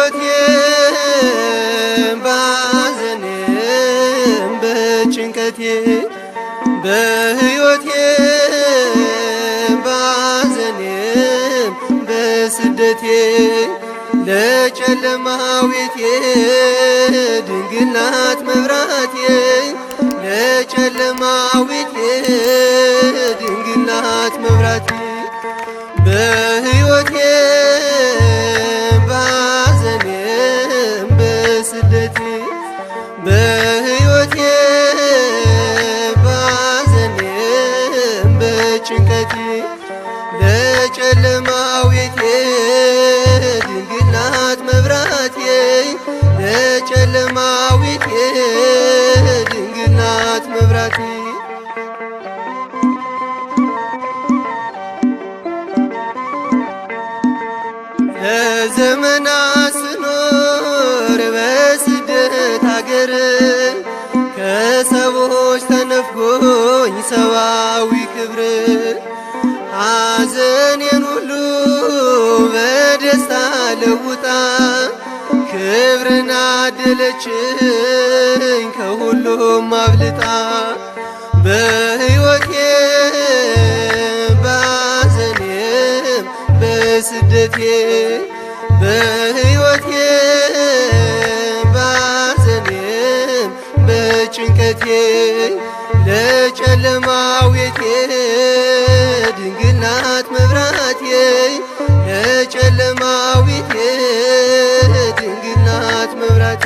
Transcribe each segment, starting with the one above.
በሕይወቴ ባዘኔም በጭንቀቴ በሕይወቴ ባዘኔም በስደቴ ለጨለማው ቤቴ ድንግል ናት መብራቴ ለጨለማው ቤቴ ድንግል ናት መብራቴ በሕይወቴ ባዘኔም በስደቴ በሕይወቴ ባዘኔም በጭንቀቴ ለጨለማው ቤቴ ድንግል ናት መብራቴ ለጨለማው ቤቴ ድንግል ናት መብራቴ ለዘመናት ስኖር በስደት አገር ከሰዎች ተነፍጎኝ ሰብአዊ ክብር ሐዘኔን ሁሉ በደስታ ለውጣ ክብርን አደለችኝ ከሁሉም አብልጣ በሕይወቴ ባዘኔም በስደቴ በሕይወቴ ባዘኔም በጭንቀቴ ለጨለማው ቤቴ ድንግል ናት መብራቴ ለጨለማው ቤቴ ድንግል ናት መብራቴ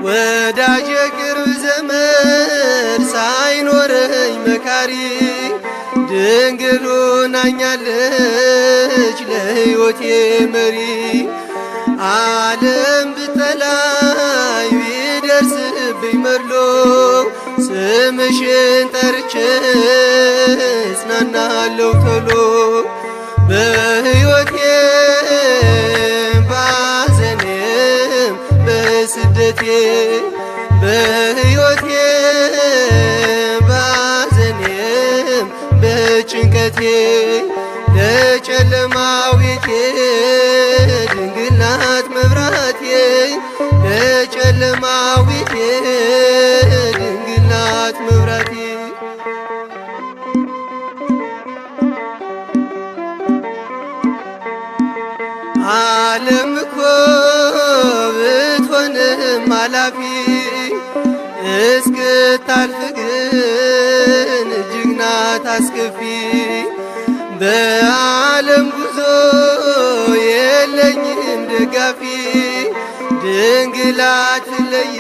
ወዳጅ የቅርብ ዘመድ ሳይኖረኝ መካሪ ድንግል ሆናኛለች ለሕይወቴ መሪ ዓለም ብጠላኝ ቢደርስብኝ መድሎ ስምሽን ጠርቼ እጽናናለሁ ቶሎ በሕይወቴ ባዘኔም በስደቴ በሕይወቴ ባዘኔም በጭንቀቴ ለጨለማው ቤቴ ድንግል ናት መብራቴ ለጨለማው ቤቴ ድንግል ናት መብራቴ ዓለም እኮ ብትሆንም አላፊ እስክታልፍ ግን እጅግ ናት አስከፊ በዓለም ጉዞ የለኝም ደጋፊ ድንግል አትለይኝ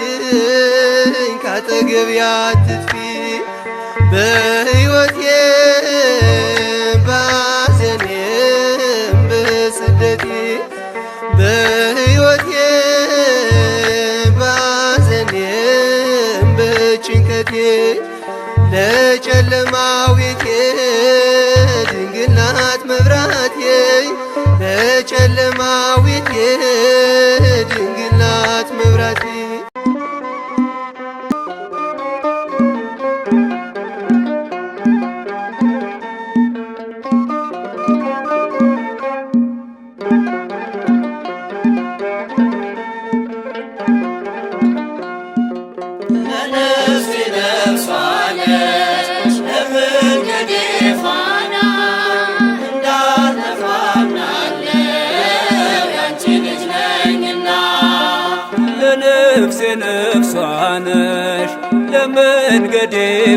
ካጠገቤ አትጥፊ በሕይወቴ ባዘኔም በስደቴ በሕይወቴ ባዘኔም በጭንቀቴ ለጨለማው ቤቴ ድንግል ናት መብራቴ ለጨለማው ቤቴ ድንግል ናት መብራቴ ነፍሴ ነፍሷ ነሽ ለመንገዴ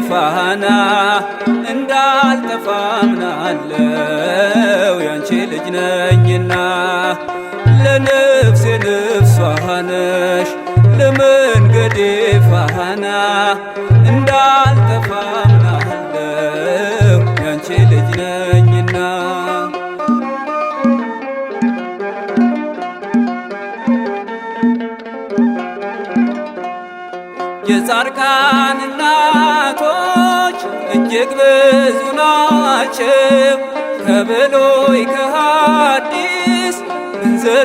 ፋና እንዳልጠፋ አምናለው ያንቺ ልጅ ነኝና ለነፍሴ ነፍሷ ነሽ ለመንገዴ ፋና እንዳልጠፋ አምናለው ያንቺ ልጅ ነኝና የጻድቃን እናቶች እጅግ ብዙ ናቸው ከብሉይ ከሐዲስ ብንዘረዝራቸው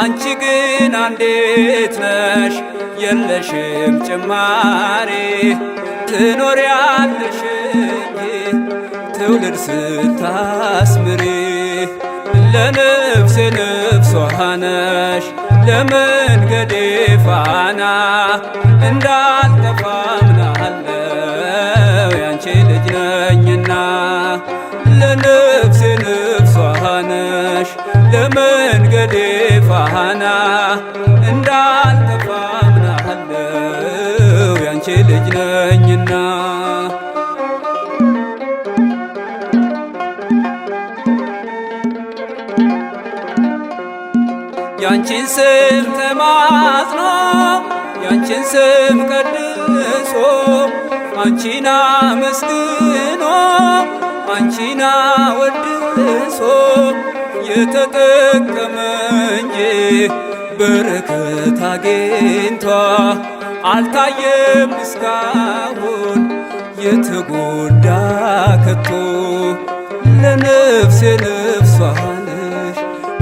አንቺ ግን አንዲት ነሽ የለሽም ጭማሪ ትኖሪያለሽ እንጂ ትውልድ ስታስምሪ ለነፍሴ ነፍሷ ነሽ ለመንገዴ ፋና እንዳልጠፋ አምናለሁ ያንቺ ልጅ ነኝና ለነፍሴ ነፍሷ ነሽ ለመንገዴ ፋና እንዳልጠፋ አምናለሁ ያንቺ ልጅ ነኝና ያንቺን ስም ተማጽኖ ያንቺን ስም ቀድሶ አንቺን አመስግኖ አንቺን አወድሶ የተጠቀመ እንጂ በረከት አግኝቷ አልታየም እስካሁን የተጎዳ ከቶ ለነፍሴ ነፍሷ ነሽ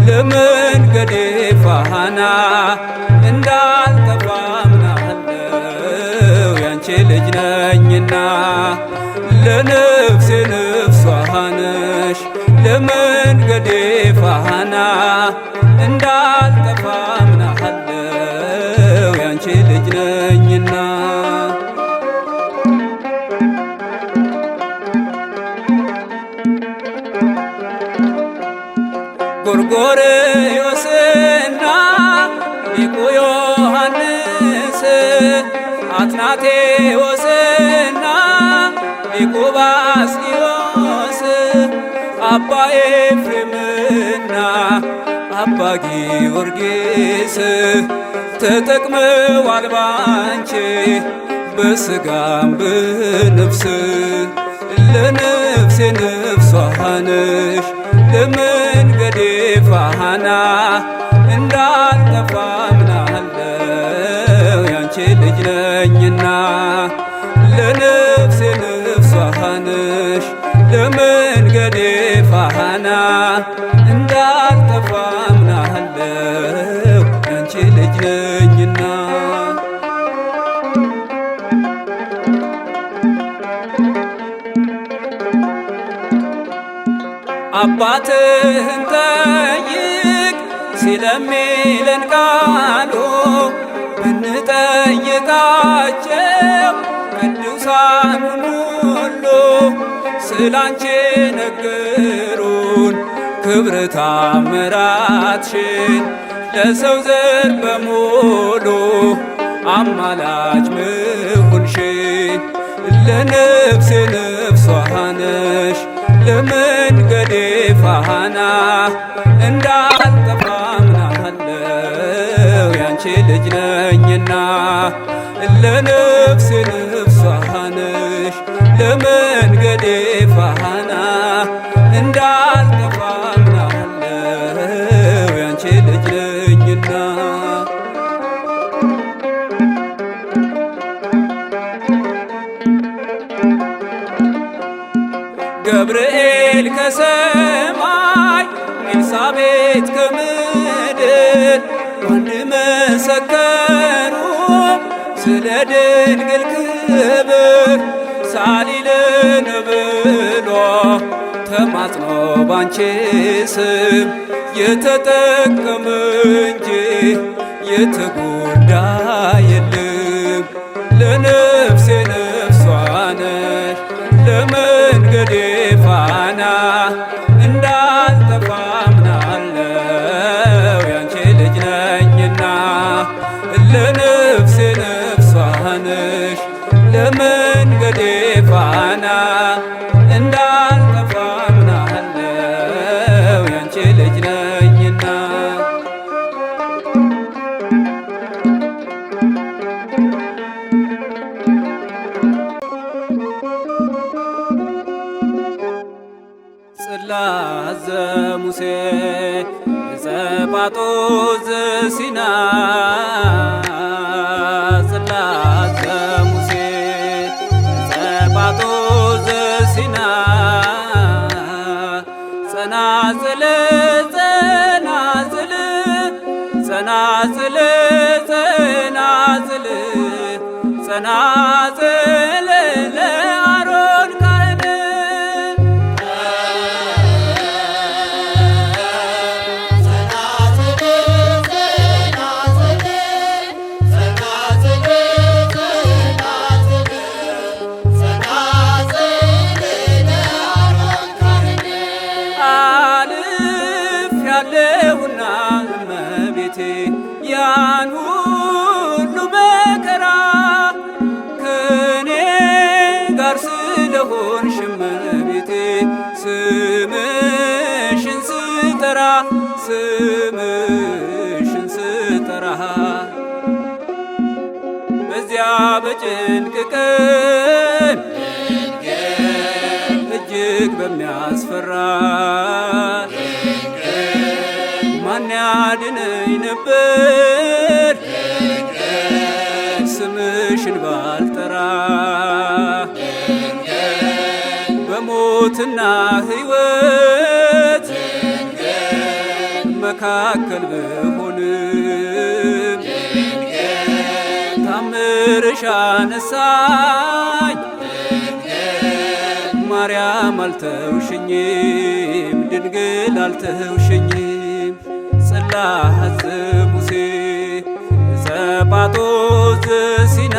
ለመንገዴ ፋና እንዳልጠፋ አምናለሁ ያንቺ ልጅ ነኝና ለነፍሴ ነፍሷ ነሽ ለመንገዴ ፋና እንዳልጠፋ አምናለሁ ያንቺ ልጅ ነኝና ጎርጎርዮስና ሊቁ ዮሐንስ አትናቴዎስና ሊቁ ባስልዮስ አባ ኤፍሬምና አባ ጊዮርጊስ ተጠቅመዋል ባንቺ በሥጋም በነፍስ ለነፍሴ ነፍሷ ነሽ ለመንገዴ ፋና እንዳልጠፋ አምናለሁ ያንቺ ልጅ ነኝና ለነፍሴ ነፍሷ ነሽ ለመንገዴ ፋና እንዳልጠፋ አምናለሁ ያንቺ ልጅ ነኝና አባትህን ጠይቅ ሲለሚለን ቃሉ ብንጠይቃቸው ቅዱሳኑን ሁሉ ስላንቺ ነገሩን ክብር ታምራትሽን ለሰው ዘር በሙሉ አማላጅ መሆንሽን ለነፍሴ ነፍሷ ነሽ ለመንገዴ ፋና እንዳልጠፋ አምናለሁ ያንቺ ልጅ ነኝና ለነፍሴ ነፍሷ ነሽ ለመንገዴ ፋና እንዳልጠፋ አምናለሁ ያንቺ ልጅ ነኝና ገብርኤል ከሰማይ ኤልሳቤጥ ከምድር አንድ መሰከሩ ስለ ድንግል ክብር ሳሊለን ብሎ ተማጽኖ ባንቺ ስም የተጠቀመ እንጂ የተጎዳ የለም ለነፍሴ ነፍሷ ነሽ ለመንገዴ ፋና እንዳልጠፋ አምናለሁ ያንቺ ልጅ ነኝና ለነፍሴ ነፍሷ ነሽ ለመንገዴ ፋና እንዳልጠፋ አምናለሁ ያንቺ ልጅ ነኝና ጽላተ ዘሙሴ ዘጳጦስ ዘሲና በጭንቅ ቀን እጅግ በሚያስፈራ ማን ያድነኝ ነበር ስምሽን ባልጠራ በሞትና ሕይወት መካከል ብሆንም ታምርሽ አነሳኝ ማርያም አልተውሽኝም ድንግል አልተውሽኝም። ጽላተ ሙሴ ዘጳጦስ ዘሲና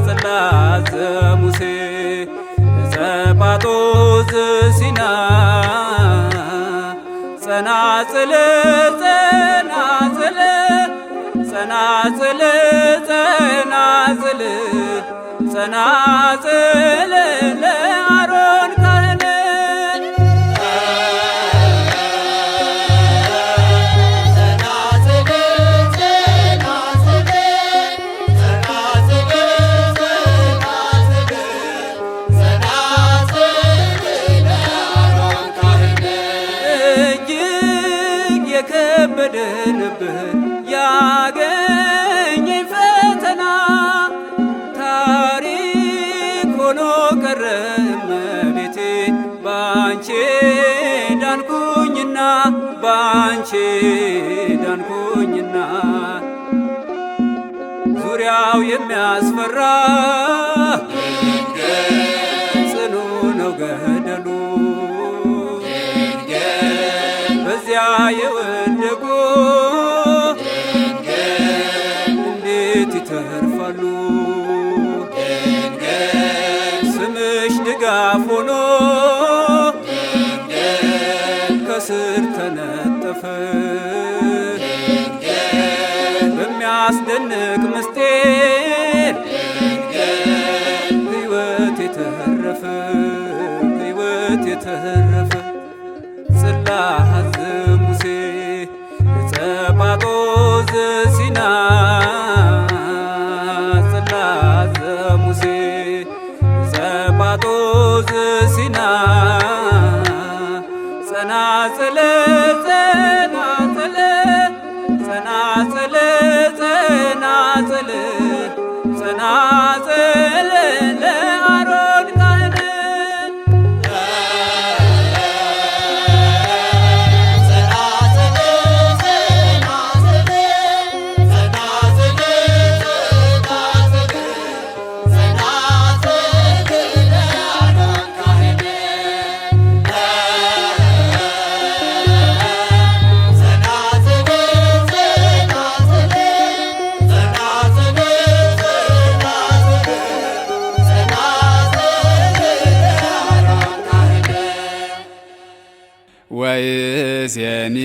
ጽላተ ሙሴ ዘጳጦስ ዘሲና ጸናጽል ጸናጽል ጸናጽል ጸናጽል ጸናጽል ለአሮን ካህን እጅግ የከበደንብን ያገኘኝ ፈተና ታሪክ ሆኖ ቀረ እመቤቴ ባንቺ ዳንኩኝና ባንቺ ዳንኩኝና ዙሪያው የሚያስፈራ ጽኑ ነው ገደሉ በዚያ የወደቁ እንዴት ይተርፋሉ ስምሽ ድጋፍ ሆኖ ከስር ተነጠፈ በሚያስደንቅ ምስጢር ሕይወት የተረፈ ሕይወት የተረፈ ጽላተ ሙሴ ዘጳጦስ ዘሲና ጽላተ ሙሴ ዘጳጦስ ዘሲና ጸናጽል ጸናጽል ጸናጽል ጸናጽል ጸናጽል ለአሮን ካህን ወይእዜኒ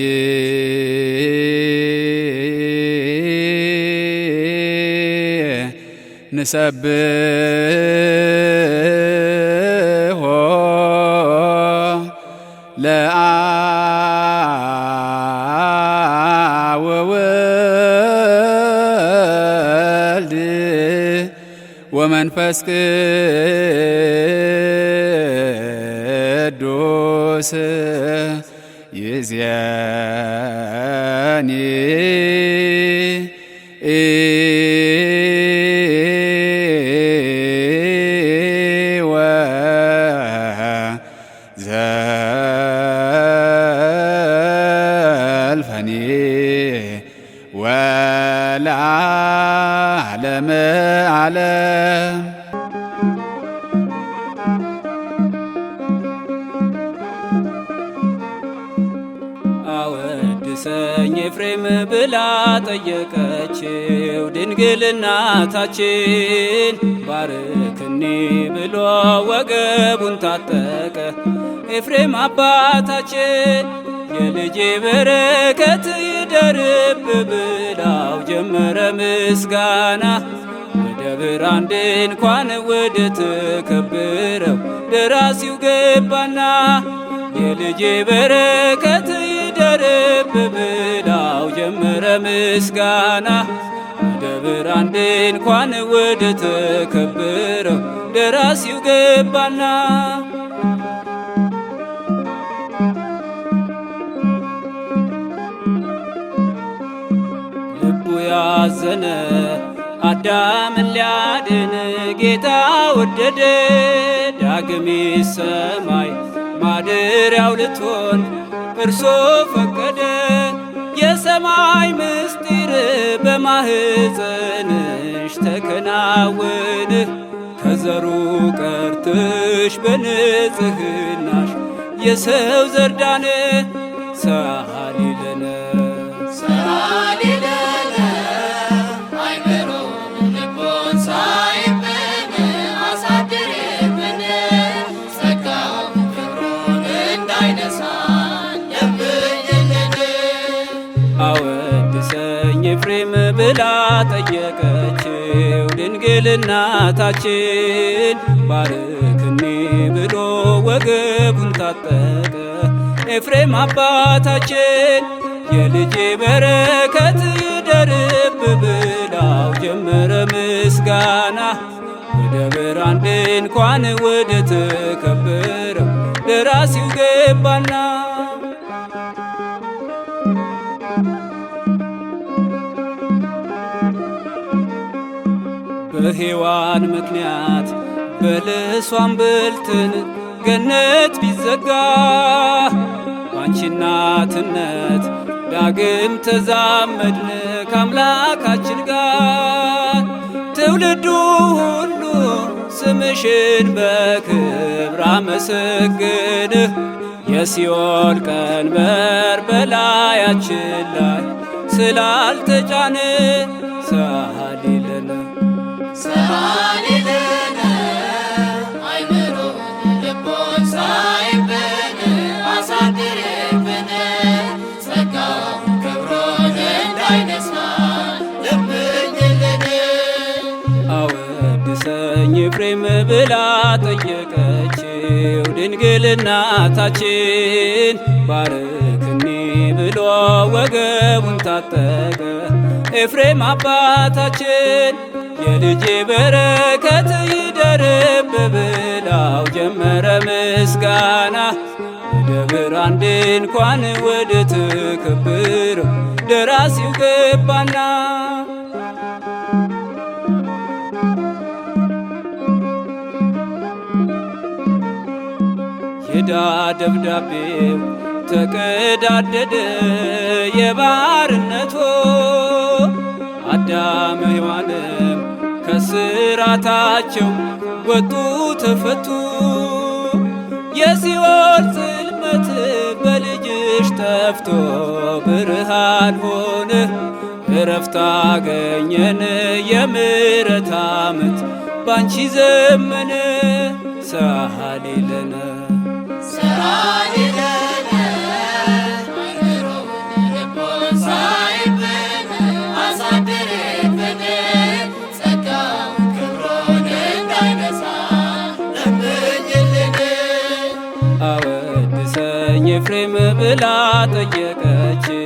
ንሰብሖ ለአብ ወወልድ ወመንፈስ ቅዱስ ይእዜኒ ወዘልፈኒ ወለዓለመ ዓለም አወድሰኝ ኤፍሬም ብላ ጠየቀችው ድንግል እናታችን ባርክኒ ብሎ ወገቡን ታጠቀ ኤፍሬም አባታችን የልጄ በረከት ይደርብ ብላው ጀመረ ምስጋና ወደ ብርሃን ድንኳን ወደ ተከበረው ደራሲው ገባና የልጄ በረከት ይደርብ ብላው ጀመረ ምስጋና ወደ ብርሃን ድንኳን ወደ ተከበረው ደራሲው ገባና ልቡ ያዘነ አዳምን ሊያድን ጌታ ወደደ ዳግም ሰማይ ማደሪያው ልትሆን እርሶ ፈቀደ። የሰማይ ምስጢር በማህፀንሽ ተከናወነ። ከዘሩ ቀርተሽ በንጽህናሽ የሰው ዘር ዳነ። ሰአሊ ለነ ሰአሊ ለነ አይምሮን ልቦን ሳይብን አሳድርብን ጸጋው ክብሩን እንዳይነሳን ለምኝልን። አወድሰኝ ኤፍሬም ብላ ጠየቀችው ድንግል እናታችን። ባርክኒ ብሎ ወገቡን ታጠቀ ኤፍሬም አባታችን። የልጄ በረከት ይደርብ ብላው ጀመረ ምስጋና። ወደ ብርሃን ድንኳን ወደ ተከበረው ደራሲው ገባና በሔዋን ምክንያት በለሷን በልተን ገነት ቢዘጋ ባንቺ እናትነት ዳግም ተዛመድን ከአምላካችን ጋር። ትውልዱ ሁሉ ስምሽን በክብር አመሰግንህ። የሲኦል ቀንበር በላያችን ላይ ስላልተጫነ ሰአሊ ለነ ሰአሊ ለነ አይምሮን ልቦን ሳይብን አሳድርብን ጸጋው ክብሩን እንዳይነሳን ለምኝልን። አወድሰኝ ኤፍሬም ብላ ጠየቀችው ድንግል እናታችን። ባርክኒ ብሎ ወገቡን ታጠቀ ኤፍሬም አባታችን። የልጄ በረከት ይደርብ ብላው ጀመረ ምስጋና። ወደ ብርሃን ድንኳን ወደ ተከበረው ደራሲው ገባና የዕዳ ደብዳቤው ተቀዳደደ የባርነቶ። አዳም ሔዋንም ከስራታቸው ወጡ ተፈቱ። የሲኦል ጽልመት በልጅሽ ጠፍቶ ብርሃን ሆነ። እረፍት አገኘን የምሕረት ዓመት ባንቺ ዘመነ። ሰአሊ ለነ ሰአሊ ለነ አይምሮን ልቦን ሳይብን አሳድርብን ጸጋው ክብሩን እንዳይነሳን ለምኝልን። አወድሰኝ ኤፍሬም ብላ ጠየቀችው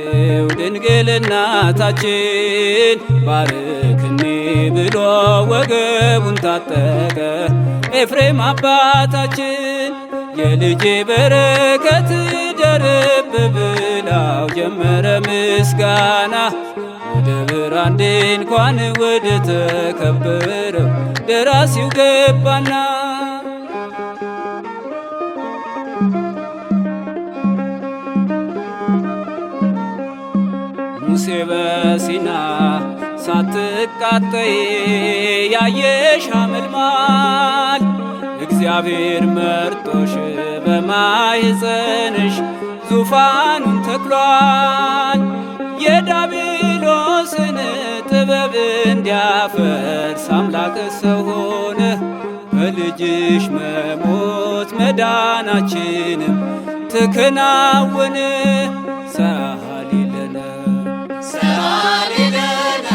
ድንግል እናታችን። ባርክኒ ብሎ ወገቡን ታጠቀ ኤፍሬም አባታችን። የልጄ በረከት ይደርብ ብላው ጀመረ ምስጋና። ወደ ብርሃን ድንኳን ወደ ተከበረው ደራሲው ገባና ሙሴ በሲና ሳትቃጠይ ያየሽ አመልማል እግዚአብሔር መርጦሽ በማኅፀንሽ ዙፋኑን ተክሏል። የዳቢሎስን ጥበብ እንዲያፈርስ አምላክ ሰው ሆነ። በልጅሽ መሞት መዳናችንም ተከናወነ። ሰአሊ ለነ ሰአሊ ለነ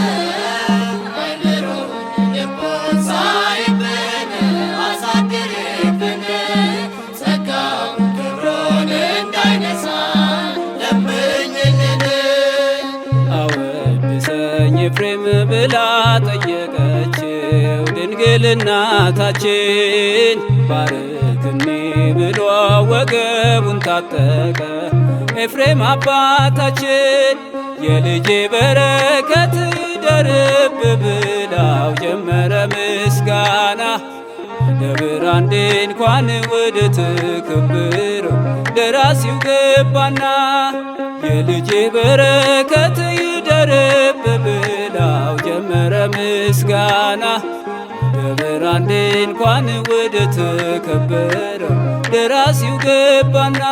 አይምሮን ልቦን ሳይብን አሳድርብን ጸጋው ክብሩን እንዳይነሳን ለምኝልን። አወድሰኝ ኤፍሬም ብላ ጠየቀችው ድንግል እናታችን። ባርክኒ ብሎ ወገቡን ታጠቀ ኤፍሬም አባታችን። የልጄ በረከት ይደርብ ብላው ጀመረ ምስጋና። ደብር አንዴ እንኳን ወደ ተከበረው ደራሲው ገባና የልጄ በረከት ይደርብ ብላው ጀመረ ምስጋና። ደብር አንዴ እንኳን ወደ ተከበረው ደራሲው ገባና